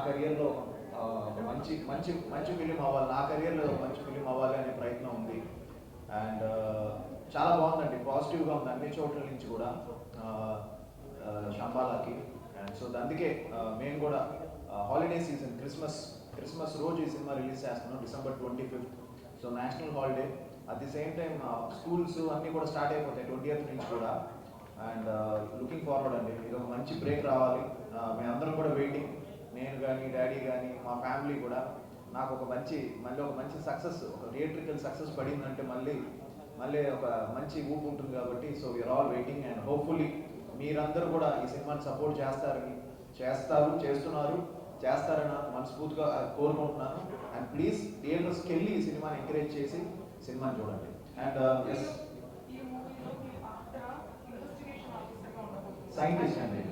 కెరియర్లో ఒక మంచి మంచి మంచి ఫిలిం అవ్వాలి, నా కెరియర్లో మంచి ఫిలిం అవ్వాలి అనే ప్రయత్నం ఉంది. అండ్ చాలా బాగుందండి, పాజిటివ్గా ఉంది అన్ని చోట్ల నుంచి కూడా శంబాలాకి. అండ్ సో అందుకే మేము కూడా హాలిడే సీజన్ క్రిస్మస్ రోజు ఈ సినిమా రిలీజ్ చేస్తున్నాం, December 25th. So national holiday, at the same time schools అన్నీ కూడా స్టార్ట్ అయిపోతాయి 20th నుంచి కూడా. అండ్ లుకింగ్ ఫార్వర్డ్ అండి, ఇది ఒక మంచి బ్రేక్ రావాలి. మేమందరం కూడా వెయిటింగ్, నేను కానీ డాడీ కానీ మా ఫ్యామిలీ కూడా. నాకు మళ్ళీ ఒక మంచి సక్సెస్, ఒక థియేట్రికల్ సక్సెస్ పడిందంటే మళ్ళీ ఒక మంచి ఊపు ఉంటుంది కాబట్టి. So we are all waiting and hopefully మీరందరూ కూడా ఈ సినిమాని సపోర్ట్ చేస్తారని మనస్ఫూర్తిగా కోరుకుంటున్నాను. అండ్ ప్లీజ్ థియేటర్స్కి వెళ్ళి ఈ సినిమాని ఎంకరేజ్ చేసి సినిమాని చూడండి. అండ్ ఎస్, సైంటిస్ట్ అండి.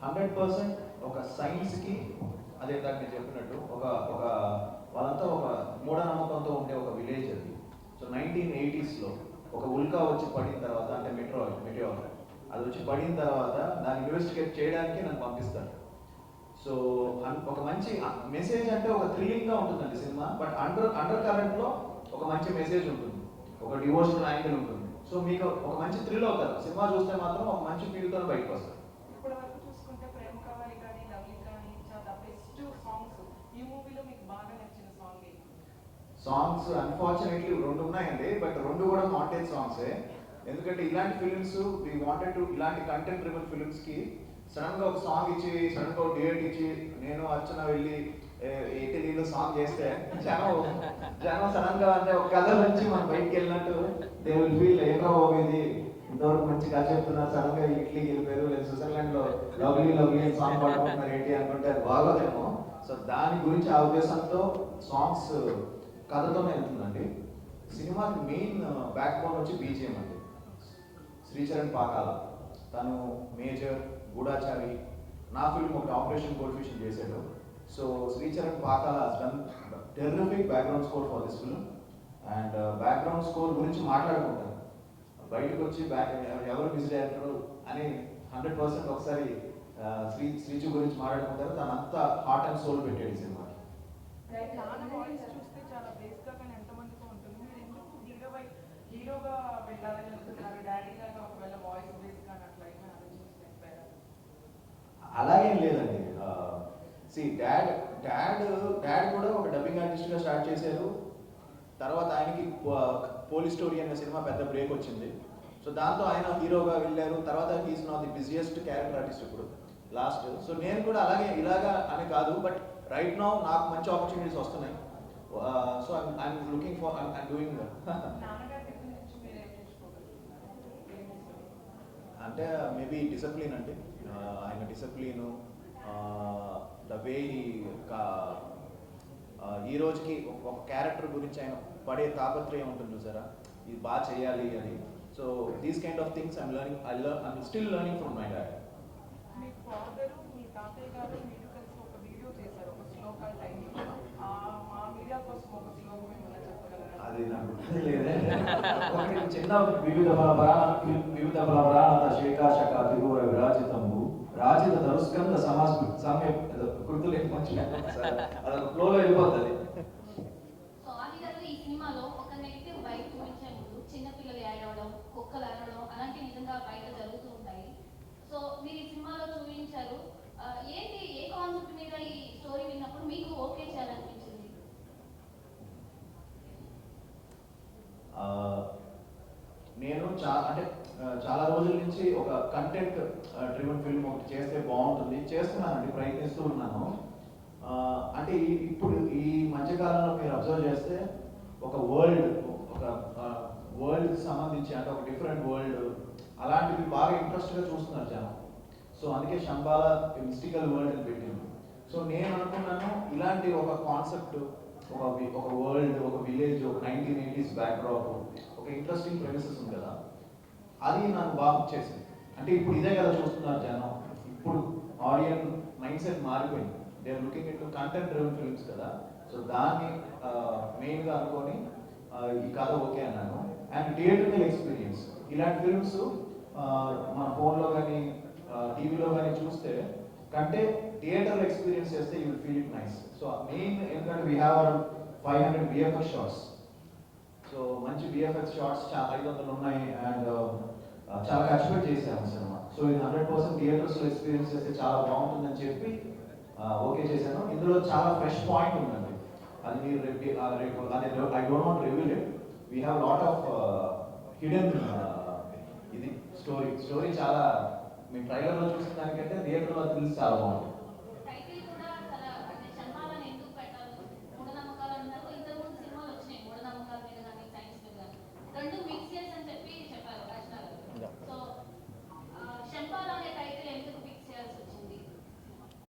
100% ఒక సైన్స్కి, అదే దాకా నేను చెప్పినట్టు ఒక వాళ్ళంతా ఒక మూఢనమ్మకంతో ఉండే ఒక విలేజ్ అది. సో 1980sలో ఒక ఉల్కా వచ్చి పడిన తర్వాత, అంటే మెటియోర్ అది వచ్చి పడిన తర్వాత దాన్ని ఇన్వెస్టిగేట్ చేయడానికి నన్ను పంపిస్తారు. సో ఒక మంచి మెసేజ్, అంటే ఒక థ్రిల్లింగ్గా ఉంటుందండి సినిమా, బట్ అండర్ కరెంట్లో ఒక మంచి మెసేజ్ ఉంటుంది, ఒక డివోషనల్ యాంగిల్ ఉంటుంది. సో మీకు ఒక మంచి థ్రిల్ అవుతారు సినిమా చూస్తే, మాత్రం ఒక మంచి ఫీల్తో బయటకు వస్తారు. సాంగ్స్ అన్ఫార్చునేట్లీ 2 ఉన్నాయండి, బట్ 2 కూడా కాంటెంట్ సాంగ్సే. ఎందుకంటే ఇలాంటి ఫిల్మ్స్ వీ వాంటెడ్ టు, ఇలాంటి కంటెంట్ డ్రివెన్ ఫిల్మ్స్కి సడన్గా ఒక సాంగ్ ఇచ్చి, సడన్గా ఒక డేట్ ఇచ్చి, నేను అర్చన వెళ్ళి ఇటలీలో సాంగ్ చేస్తే జనం సడన్గా అంటే ఒక కథ నుంచి మనం బయటికి వెళ్ళినట్టు దే విల్ ఫీల్ ఏంట్రా ఇది ఇంతవరకు మంచి కథ చెప్తున్నారు, సడన్గా ఇటలీకి వెళ్ళిపోయారు, లేదా స్విట్జర్లాండ్లో లవ్లీ సాంగ్ పాడుకుంటున్నారు ఏంటి అనుకుంటే అది బాగోదేమో. సో దాని గురించి ఆ ఉద్దేశంతో సాంగ్స్ కథతోనే వెళ్తుందండి. సినిమాకి మెయిన్ బ్యాక్ బోన్ వచ్చి బీజిఎం అండి. శ్రీచరణ్ పాకాల, తను మేజర్, గూఢాచారి, నా ఫిల్మ్ ఒకటి ఆపరేషన్ గోల్డ్ఫిష్ చేశాడు. So Sricharan Pakala done terrific background score for this film. And background score గురించి మాట్లాడుకుంటాను, బయటకు వచ్చి ఎవరు మ్యూజిక్ డైరెక్టర్ అని 100% ఒకసారి శ్రీచు గురించి మాట్లాడుకుంటారు. తను అంతా హార్ట్ అండ్ సోల్ పెట్టాడు ఈ సినిమాకి. అలాగేం లేదండి. డాడ్ కూడా ఒక డబ్బింగ్ ఆర్టిస్ట్గా స్టార్ట్ చేశారు. తర్వాత ఆయనకి పోలీస్ స్టోరీ అనే సినిమా పెద్ద బ్రేక్ వచ్చింది. సో దాంతో ఆయన హీరోగా వెళ్ళారు. తర్వాత he's not the busiest character artist ఇప్పుడు లాస్ట్. సో నేను కూడా ఇలాగా అని కాదు, బట్ రైట్ నౌ నాకు మంచి ఆపర్చునిటీస్ వస్తున్నాయి. So I'm looking for, I'm doing. అంటే మేబీ డిసిప్లిన్ అండి, ఆయన డిసిప్లిను, ద వే ఈ రోజుకి ఒక క్యారెక్టర్ గురించి ఆయన పడే తాపత్రయం ఉంటుంది చూసారా, ఇది బాగా చేయాలి అని. So these kind of things I'm still learning from my dad. అది నాకు లేదే. చిన్న వివిధ బలవరానంత శేఖాశక తిరువుర విరాజితంబు రాజిత తరుస్కంద సమయ కృతులు మంచి అదొక ఫ్లోలో వెళ్ళిపోతుంది. ఈ సినిమాలో ఒక నెగిటివ్ వైబ్ చూపించేందుకు చిన్నపిల్లలు ఏడవడం, కుక్కలు అరవడం అలాంటి నిజంగా బయట జరుగుతూ ఉంటాయి. సో మీరు ఈ సినిమాలో చూపించారు, ఏంటి ఏ కాన్సెప్ట్ మీద ఈ స్టోరీ విన్నప్పుడు మీకు ఓకే చేయాలనిపించింది? నేను చాలా రోజుల నుంచి ఒక కంటెంట్ డ్రివెన్ ఫిల్మ్ ఒకటి చేస్తే బాగుంటుంది, చేస్తున్నానండి, ప్రయత్నిస్తూ ఉన్నాను. అంటే ఇప్పుడు ఈ మధ్యకాలంలో మీరు అబ్జర్వ్ చేస్తే ఒక వరల్డ్కి సంబంధించి, అంటే ఒక డిఫరెంట్ వరల్డ్ అలాంటివి బాగా ఇంట్రెస్ట్గా చూస్తున్నారు జనం. సో అందుకే శంబాల మిస్టికల్ వరల్డ్ అని పెట్టింది. సో నేను అనుకున్నాను ఇలాంటి ఒక కాన్సెప్ట్, ఒక వరల్డ్, ఒక విలేజ్, ఒక 1980s బ్యాక్డ్రాప్, ఒక ఇంట్రెస్టింగ్ ప్రెమిసెస్ ఉంది కదా, అది నాకు బాగా చేసింది. అంటే ఇప్పుడు ఇదే కదా చూస్తున్నారు జనం, ఇప్పుడు ఆడియన్స్ మైండ్ సెట్ మారిపోయింది, they are looking into content driven films కదా. సో దాన్ని మెయిన్గా అనుకొని ఈ కథ ఓకే అన్నాను. అండ్ థియేటర్కల్ ఎక్స్పీరియన్స్, ఇలాంటి ఫిల్మ్స్ మన ఫోన్లో కానీ టీవీలో కానీ చూస్తే కంటే థియేటర్లో ఎక్స్పీరియన్స్ చేస్తే you will feel it nice. So main ఎందుకంటే we have 500 VFX shots. So మంచి VFX షాట్స్ 500 ఉన్నాయి అండ్ చాలా ఖర్చు పెట్టి చేసాము సినిమా. సో ఇది 100% థియేటర్స్లో ఎక్స్పీరియన్స్ చేస్తే చాలా బాగుంటుందని చెప్పి ఓకే చేశాను. ఇందులో చాలా ఫ్రెష్ పాయింట్ ఉందండి. అది మీరు రేపు అది I don't want reveal it. We have lot of hidden ఇది స్టోరీ చాలా మీ ట్రైలర్లో చూసిన దానికంటే థియేటర్లో తెలిసి చాలా బాగుంటుంది.